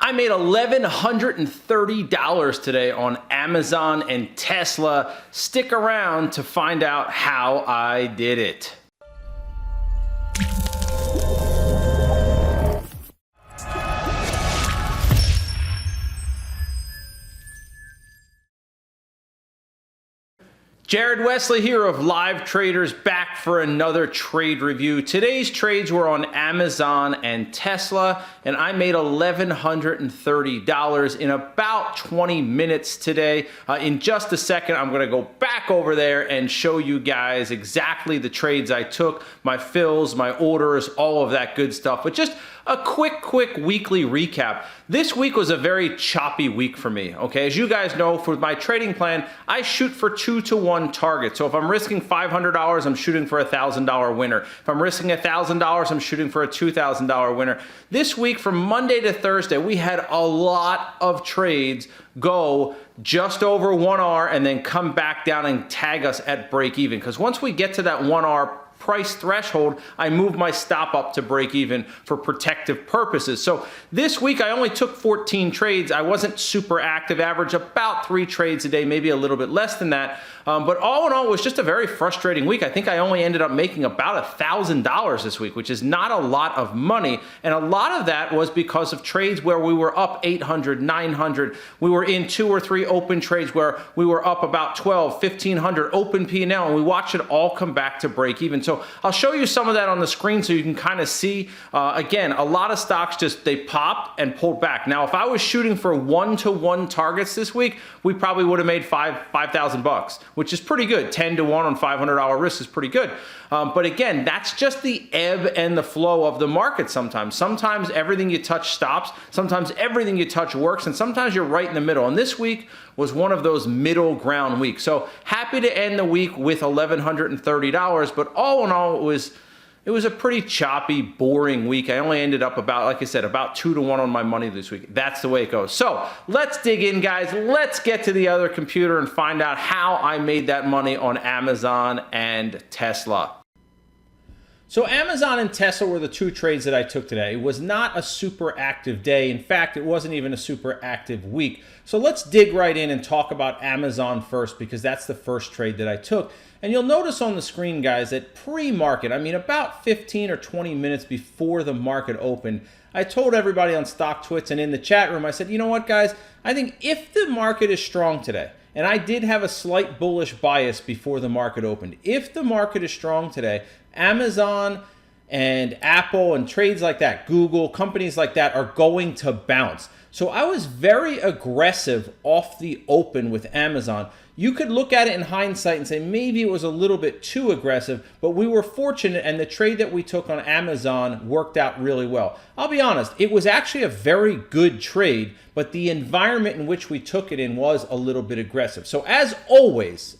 I made $1,130 today on Amazon and Tesla. Stick around to find out how I did it. Jared Wesley here of Live Traders, back for another trade review. Today's trades were on Amazon and Tesla, and I made $1,130 in about 20 minutes today. In just a second, I'm gonna go back over there and show you guys exactly the trades I took, my fills, my orders, all of that good stuff. But just a quick weekly recap. This week was a very choppy week for me, okay? As you guys know, for my trading plan, I shoot for 2-to-1 targets. So if I'm risking $500, I'm shooting for a $1,000 winner. If I'm risking $1,000, I'm shooting for a $2,000 winner. This week, from Monday to Thursday, we had a lot of trades go just over 1R and then come back down and tag us at break even. Because once we get to that 1R price threshold, I move my stop up to break even for protective purposes. So this week I only took 14 trades. I wasn't super active, average about 3 trades a day, maybe a little bit less than that. But all in all, it was just a very frustrating week. I think I only ended up making about $1,000 this week, which is not a lot of money. And a lot of that was because of trades where we were up 800, 900. We were in 2 or 3 open trades where we were up about 12, 1,500 open P&L, and we watched it all come back to break even. So I'll show you some of that on the screen so you can kind of see. Again, a lot of stocks just, they popped and pulled back. Now, if I was shooting for 1-to-1 targets this week, we probably would have made $5,000, which is pretty good. 10-to-1 on $500 risk is pretty good. But again, that's just the ebb and the flow of the market sometimes. Sometimes everything you touch stops. Sometimes everything you touch works. And sometimes you're right in the middle. And this week was one of those middle ground weeks. So happy to end the week with $1,130. But all in all, it was a pretty choppy, boring week. I only ended up about, like I said, about 2-to-1 on my money this week. That's the way it goes. So let's dig in, guys. Let's get to the other computer and find out how I made that money on Amazon and Tesla. So Amazon and Tesla were the 2 trades that I took today. It was not a super active day. In fact, it wasn't even a super active week. So let's dig right in and talk about Amazon first, because that's the first trade that I took. And you'll notice on the screen, guys, that pre-market, I mean about 15 or 20 minutes before the market opened, I told everybody on Stock Twits and in the chat room, I said, you know what, guys, I think if the market is strong today, and I did have a slight bullish bias before the market opened, if the market is strong today, Amazon and Apple and trades like that, Google, companies like that are going to bounce. So I was very aggressive off the open with Amazon. You could look at it in hindsight and say maybe it was a little bit too aggressive, but we were fortunate and the trade that we took on Amazon worked out really well. I'll be honest, it was actually a very good trade, but the environment in which we took it in was a little bit aggressive. So as always,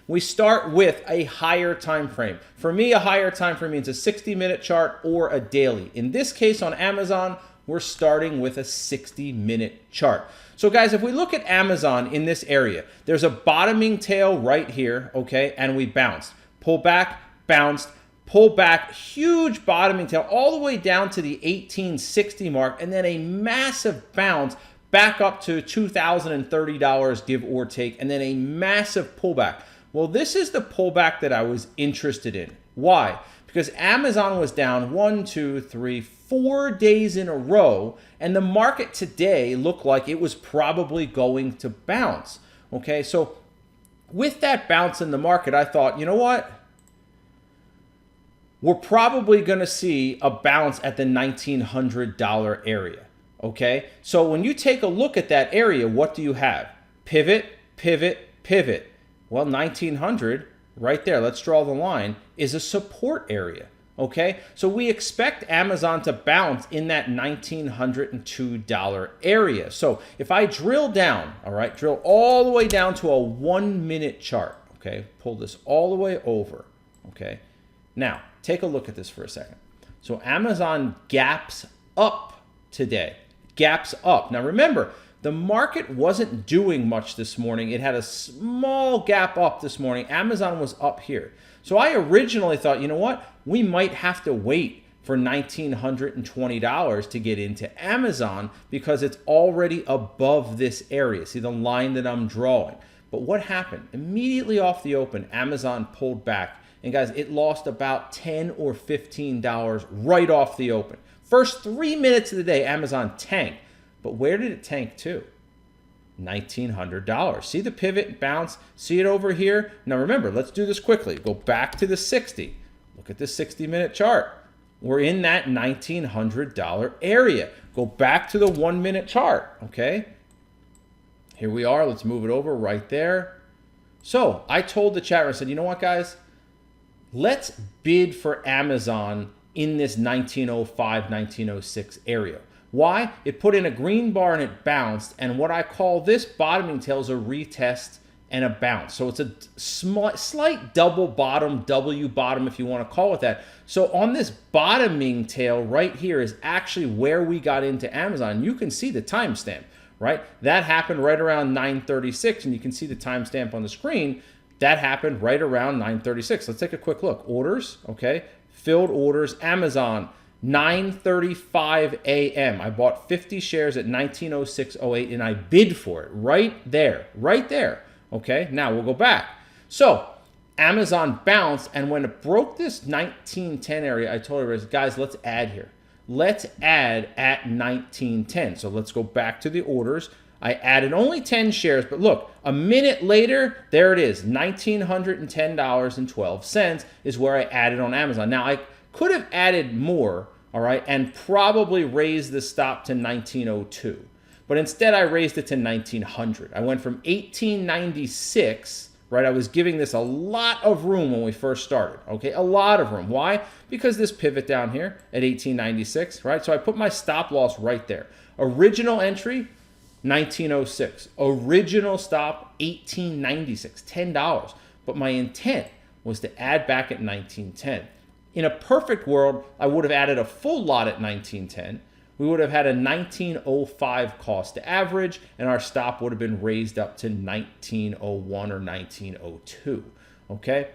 we start with a higher time frame. For me, a higher time frame means a 60-minute chart or a daily. In this case on Amazon, we're starting with a 60-minute chart. So guys, if we look at Amazon in this area, there's a bottoming tail right here, okay, and we bounced. Pull back, bounced, pull back, huge bottoming tail all the way down to the 1860 mark, and then a massive bounce back up to $2,030, give or take, and then a massive pullback. Well, this is the pullback that I was interested in. Why? Because Amazon was down 4 days in a row, and the market today looked like it was probably going to bounce. Okay, so with that bounce in the market, I thought, you know what? We're probably going to see a bounce at the $1,900 area. Okay, so when you take a look at that area, what do you have? Pivot, pivot, pivot. Well, 1900 right there, let's draw the line, is a support area. Okay, so we expect Amazon to bounce in that $1,902 area. So if I drill down, all right, drill all the way down to a 1-minute chart, okay, pull this all the way over, okay. Now, take a look at this for a second. So Amazon gaps up today, gaps up. Now remember, the market wasn't doing much this morning. It had a small gap up this morning. Amazon was up here. So I originally thought, you know what? We might have to wait for $1,920 to get into Amazon because it's already above this area. See the line that I'm drawing. But what happened? Immediately off the open, Amazon pulled back. And guys, it lost about $10 or $15 right off the open. First 3 minutes of the day, Amazon tanked. But where did it tank to? $1,900. See the pivot bounce? See it over here? Now remember, let's do this quickly. Go back to the 60. Look at the 60-minute chart. We're in that $1,900 area. Go back to the 1-minute chart, okay? Here we are. Let's move it over right there. So I told the chat room, I said, you know what, guys? Let's bid for Amazon in this 1905, 1906 area. Why? It put in a green bar and it bounced. And what I call this bottoming tail is a retest and a bounce. So it's a slight double bottom, W bottom, if you want to call it that. So on this bottoming tail right here is actually where we got into Amazon. You can see the timestamp, right? That happened right around 9:36, and you can see the timestamp on the screen. That happened right around 9:36. Let's take a quick look. Orders, okay? Filled orders, Amazon, 9:35 a.m. I bought 50 shares at 1906.08, and I bid for it right there, okay? Now we'll go back. So Amazon bounced, and when it broke this 1910 area, I told everybody, guys, let's add here. Let's add at 1910. So let's go back to the orders. I added only 10 shares, but look, a minute later, there it is, $1,910.12 is where I added on Amazon. Now, I could have added more, all right, and probably raised the stop to 1902. But instead, I raised it to 1900. I went from 1896, right? I was giving this a lot of room when we first started, okay? A lot of room. Why? Because this pivot down here at 1896, right? So I put my stop loss right there. Original entry, 1906. Original stop, 1896, $10. But my intent was to add back at 1910. In a perfect world, I would have added a full lot at 1910. We would have had a 1905 cost to average, and our stop would have been raised up to 1901 or 1902. Okay?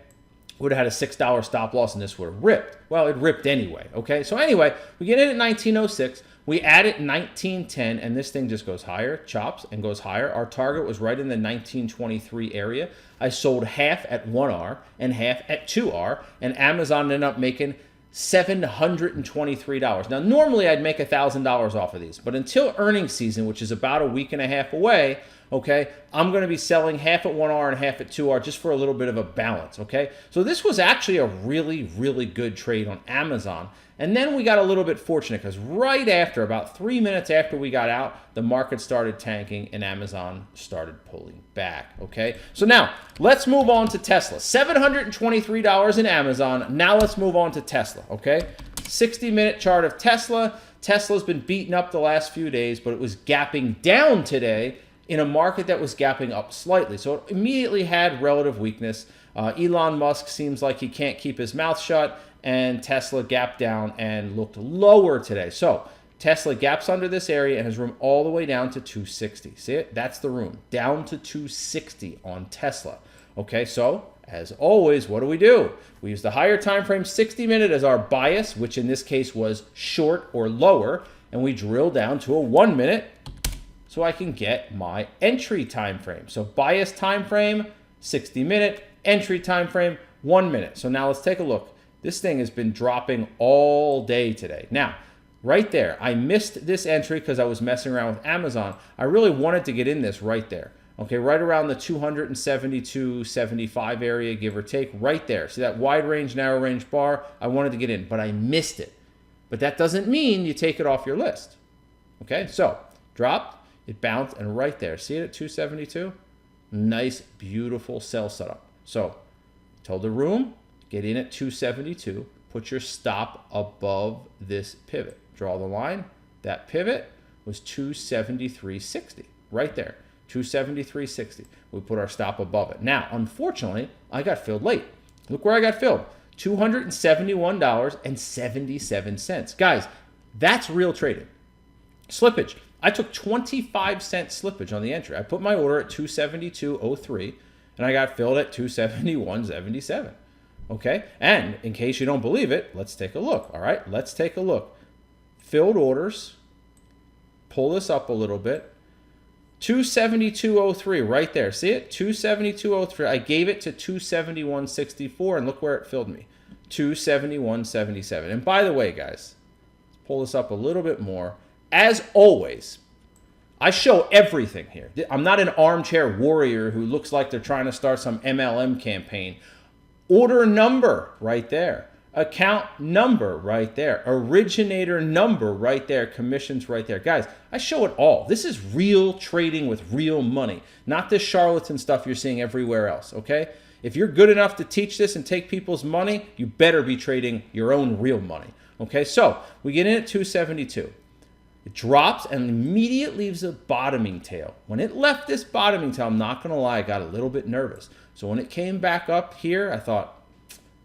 Would have had a $6 stop loss, and this would have ripped. Well, it ripped anyway. Okay? So anyway, we get in at 1906. We add it 1910, and this thing just goes higher, chops, and goes higher. Our target was right in the 1923 area. I sold half at 1R and half at 2R, and Amazon ended up making $723. Now, normally I'd make $1,000 off of these, but until earnings season, which is about a week and a half away, okay, I'm going to be selling half at 1R and half at 2R just for a little bit of a balance, okay? So this was actually a really, really good trade on Amazon. And then we got a little bit fortunate because right after, about 3 minutes after we got out, the market started tanking and Amazon started pulling back, okay? So now, let's move on to Tesla. $723 in Amazon. Now let's move on to Tesla, okay? 60-minute chart of Tesla. Tesla's been beaten up the last few days, but it was gapping down today in a market that was gapping up slightly. So it immediately had relative weakness. Elon Musk seems like he can't keep his mouth shut, and Tesla gapped down and looked lower today. So Tesla gaps under this area and has room all the way down to 260. See it? That's the room. Down to 260 on Tesla. Okay, so as always, what do? We use the higher time frame 60-minute as our bias, which in this case was short or lower, and we drill down to a 1-minute so I can get my entry time frame. So bias time frame, 60-minute, entry time frame, 1 minute. So now let's take a look. This thing has been dropping all day today. Now, right there, I missed this entry because I was messing around with Amazon. I really wanted to get in this right there. Okay, right around the 272.75 area, give or take, right there. See that wide range, narrow range bar? I wanted to get in, but I missed it. But that doesn't mean you take it off your list. Okay, so dropped, it bounced, and right there, see it at 272? Nice, beautiful sell setup. So, told the room, get in at 272, put your stop above this pivot. Draw the line. That pivot was 273.60, right there, 273.60. We put our stop above it. Now, unfortunately, I got filled late. Look where I got filled, $271.77. Guys, that's real trading. Slippage. I took 25-cent slippage on the entry. I put my order at 272.03, and I got filled at 271.77. Okay, and in case you don't believe it, let's take a look. All right, let's take a look. Filled orders. Pull this up a little bit. 272.03 right there. See it? 272.03. I gave it to 271.64, and look where it filled me. 271.77. And by the way, guys, let's pull this up a little bit more. As always, I show everything here. I'm not an armchair warrior who looks like they're trying to start some MLM campaign. Order number right there. Account number right there. Originator number right there. Commissions right there. Guys, I show it all. This is real trading with real money, not this charlatan stuff you're seeing everywhere else, okay? If you're good enough to teach this and take people's money, you better be trading your own real money, okay? So we get in at 272. It drops and immediately leaves a bottoming tail. When it left this bottoming tail, I'm not going to lie, I got a little bit nervous. So when it came back up here, I thought,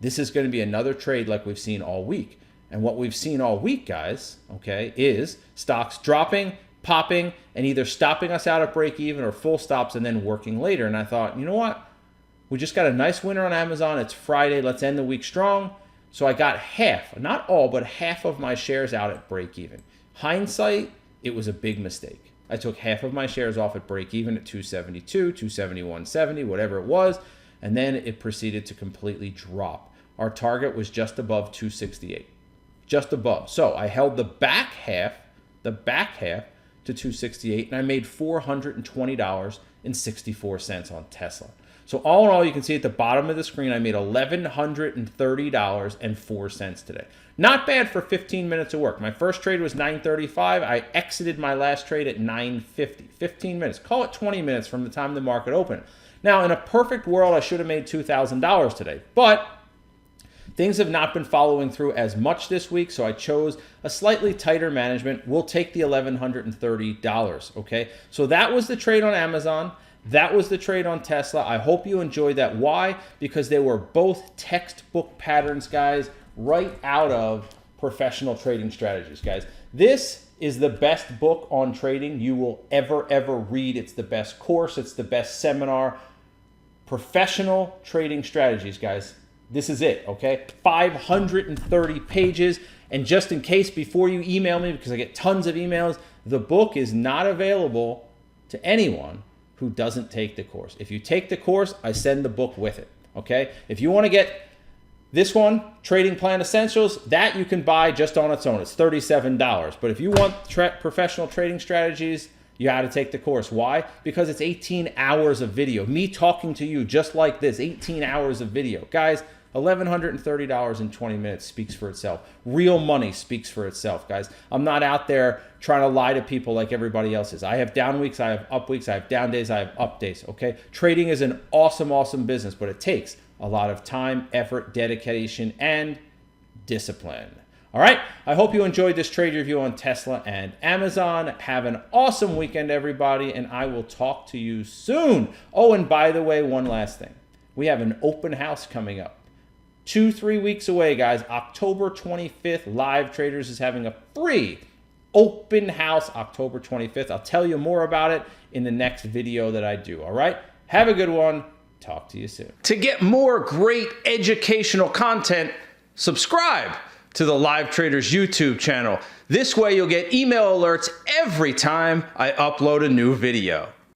this is going to be another trade like we've seen all week. And what we've seen all week, guys, okay, is stocks dropping, popping, and either stopping us out at break even or full stops and then working later. And I thought, you know what? We just got a nice winner on Amazon. It's Friday. Let's end the week strong. So I got half, not all, but half of my shares out at break even. Hindsight, it was a big mistake. I took half of my shares off at break even at 272, 271.70, whatever it was. And then it proceeded to completely drop. Our target was just above 268, just above. So I held the back half to 268, and I made $420.64 on Tesla. So all in all, you can see at the bottom of the screen, I made $1,130.04 today. Not bad for 15 minutes of work. My first trade was 9:35. I exited my last trade at 9:50. 15 minutes. Call it 20 minutes from the time the market opened. Now, in a perfect world, I should have made $2,000 today, but things have not been following through as much this week, so I chose a slightly tighter management. We'll take the $1,130, okay? So that was the trade on Amazon. That was the trade on Tesla. I hope you enjoyed that. Why? Because they were both textbook patterns, guys, right out of Professional Trading Strategies, guys. This is the best book on trading you will ever read. It's the best course. It's the best seminar. Professional Trading Strategies, guys. This is it, okay? 530 pages. And just in case, before you email me, because I get tons of emails, the book is not available to anyone who doesn't take the course. If you take the course, I send the book with it, okay? If you want to get this one, Trading Plan Essentials, that you can buy just on its own. It's $37. But if you want Professional Trading Strategies, you got to take the course. Why? Because it's 18 hours of video. Me talking to you just like this, 18 hours of video. Guys, $1,130 in 20 minutes speaks for itself. Real money speaks for itself, guys. I'm not out there trying to lie to people like everybody else is. I have down weeks, I have up weeks, I have down days, I have up days, okay? Trading is an awesome business, but it takes a lot of time, effort, dedication, and discipline. All right, I hope you enjoyed this trade review on Tesla and Amazon. Have an awesome weekend, everybody, and I will talk to you soon. Oh, and by the way, one last thing. We have an open house coming up. 2-3 weeks away, guys. October 25th, Live Traders is having a free open house October 25th. I'll tell you more about it in the next video that I do, all right? Have a good one. Talk to you soon. To get more great educational content, subscribe to the Live Traders YouTube channel. This way you'll get email alerts every time I upload a new video.